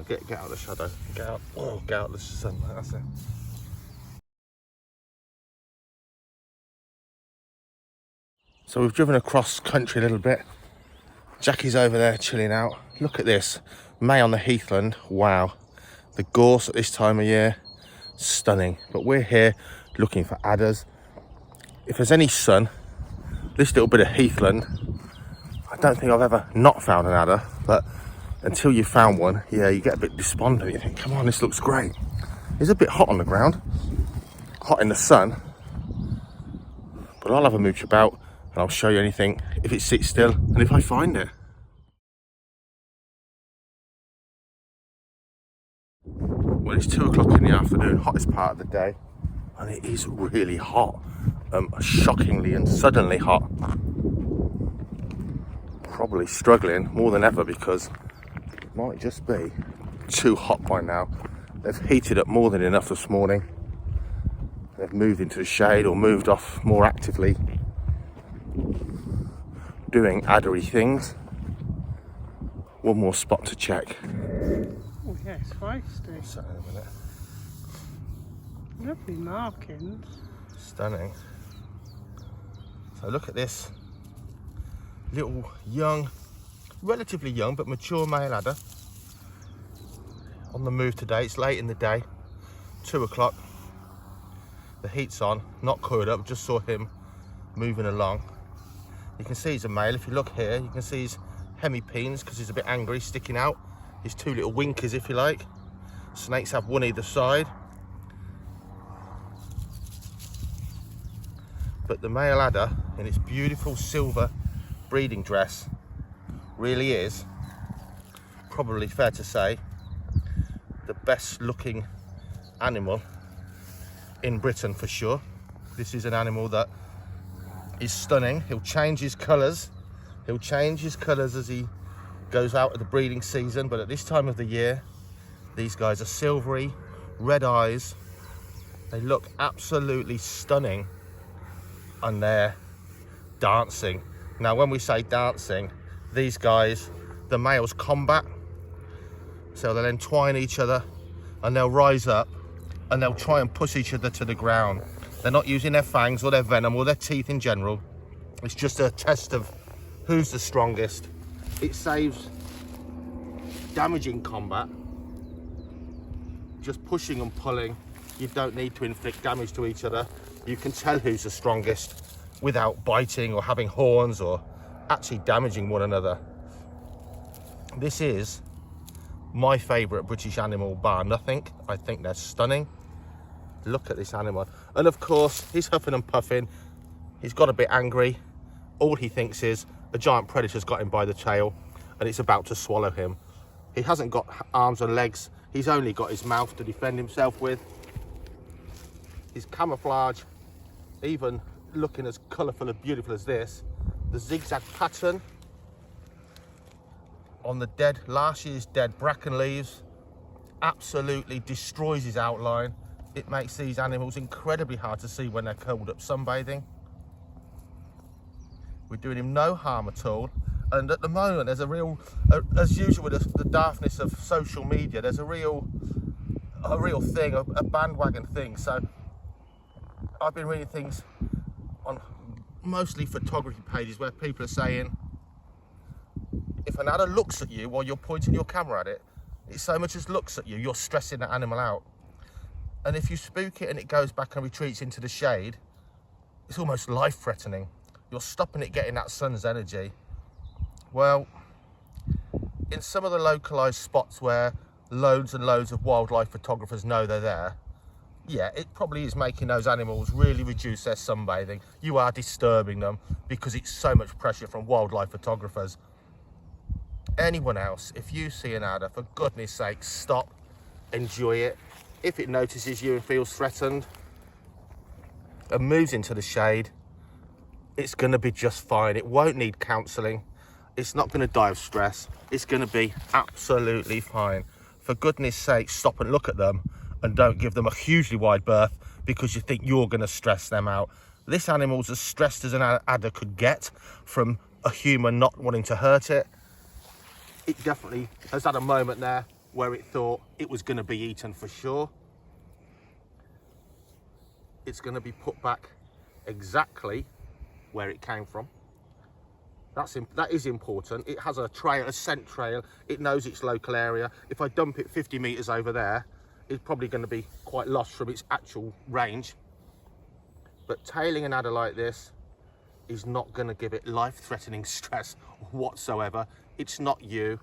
get out of the shadow. Get out. Oh, get out of the sunlight. That's it. So we've driven across country a little bit. Jackie's over there chilling out. Look at this. May on the Heathland. Wow. The gorse at this time of year, stunning. But we're here looking for adders. If there's any sun, this little bit of Heathland, I don't think I've ever not found an adder, but until you found one, yeah, you get a bit despondent. You think, come on, this looks great. It's a bit hot on the ground, hot in the sun, but I'll have a mooch about and I'll show you anything if it sits still and if I find it. Well, it's 2 o'clock in the afternoon, hottest part of the day, and it is really hot, shockingly and suddenly hot. Probably struggling more than ever because it might just be too hot by now. They've heated up more than enough this morning. They've moved into the shade or moved off more actively, doing addery things. One more spot to check. Oh yeah, it's feisty. So, in a minute. Lovely markings. Stunning. So look at this little young, relatively young but mature male adder on the move today. It's late in the day, 2 o'clock. The heat's on, not coiled up, just saw him moving along. You can see he's a male. If you look here, you can see his hemipenes because he's a bit angry, sticking out. His 2 little winkers, if you like. Snakes have one either side. But the male adder in its beautiful silver breeding dress really is, probably fair to say, the best looking animal in Britain for sure. This is an animal that is stunning. He'll change his colours. He'll change his colours as he goes out of the breeding season, but at this time of the year, these guys are silvery, red eyes. They look absolutely stunning, and they're dancing. Now, when we say dancing, these guys, the males combat, so they'll entwine each other and they'll rise up and they'll try and push each other to the ground. They're not using their fangs or their venom or their teeth in general. It's just a test of who's the strongest. It saves damaging combat. Just pushing and pulling. You don't need to inflict damage to each other. You can tell who's the strongest without biting or having horns or actually damaging one another. This is my favourite British animal, bar nothing. I think they're stunning. Look at this animal. And of course, he's huffing and puffing. He's got a bit angry. All he thinks is a giant predator's got him by the tail and it's about to swallow him. He hasn't got arms and legs. He's only got his mouth to defend himself with. His camouflage, even looking as colourful and beautiful as this, the zigzag pattern on the last year's dead bracken leaves absolutely destroys his outline. It makes these animals incredibly hard to see when they're curled up sunbathing. We're doing him no harm at all. And at the moment, there's a real, as usual with the daftness of social media, there's a real thing, a bandwagon thing. So I've been reading things on mostly photography pages where people are saying, if an adder looks at you while you're pointing your camera at it, it so much as looks at you, you're stressing that animal out. And if you spook it and it goes back and retreats into the shade, it's almost life-threatening. You're stopping it getting that sun's energy. Well, in some of the localised spots where loads and loads of wildlife photographers know they're there, yeah, it probably is making those animals really reduce their sunbathing. You are disturbing them because it's so much pressure from wildlife photographers. Anyone else, if you see an adder, for goodness sake, stop, enjoy it. If it notices you and feels threatened and moves into the shade, it's going to be just fine. It won't need counselling. It's not going to die of stress. It's going to be absolutely fine. For goodness sake, stop and look at them and don't give them a hugely wide berth because you think you're going to stress them out. This animal's as stressed as an adder could get from a human not wanting to hurt it. It definitely has had a moment there where it thought it was going to be eaten for sure. It's going to be put back exactly where it came from. That is important. It has a trail, a scent trail. It knows its local area. If I dump it 50 meters over there, it's probably going to be quite lost from its actual range. But tailing an adder like this is not going to give it life-threatening stress whatsoever. It's not you,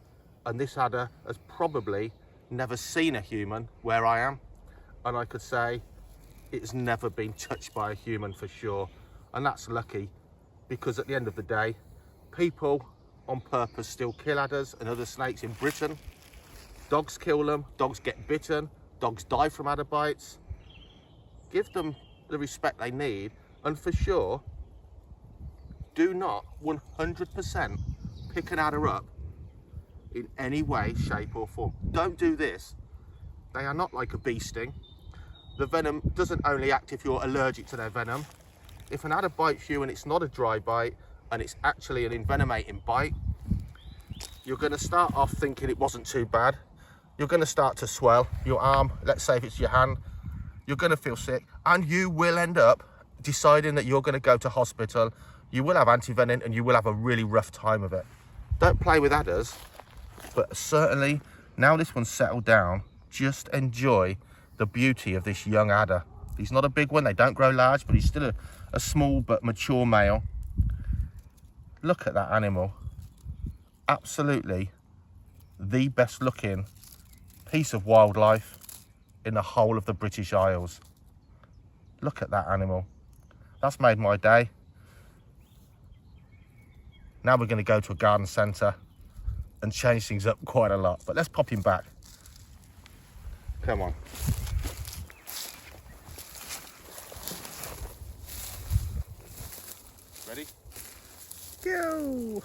and this adder has probably never seen a human where I am, and I could say it's never been touched by a human for sure. And that's lucky, because at the end of the day, people on purpose still kill adders and other snakes in Britain. Dogs kill them, dogs get bitten, dogs die from adder bites. Give them the respect they need, and for sure, do not 100% pick an adder up in any way, shape or form. Don't do this. They are not like a bee sting. The venom doesn't only act if you're allergic to their venom. If an adder bites you and it's not a dry bite and it's actually an envenomating bite, you're going to start off thinking it wasn't too bad. You're going to start to swell your arm. Let's say if it's your hand, you're going to feel sick, and you will end up deciding that you're going to go to hospital. You will have antivenom and you will have a really rough time of it. Don't play with adders, but certainly now this one's settled down, just enjoy the beauty of this young adder. He's not a big one, they don't grow large, but he's still a small but mature male. Look at that animal. Absolutely the best looking piece of wildlife in the whole of the British Isles. Look at that animal. That's made my day. Now we're going to go to a garden centre and change things up quite a lot. But let's pop him back. Come on. Ready? Go!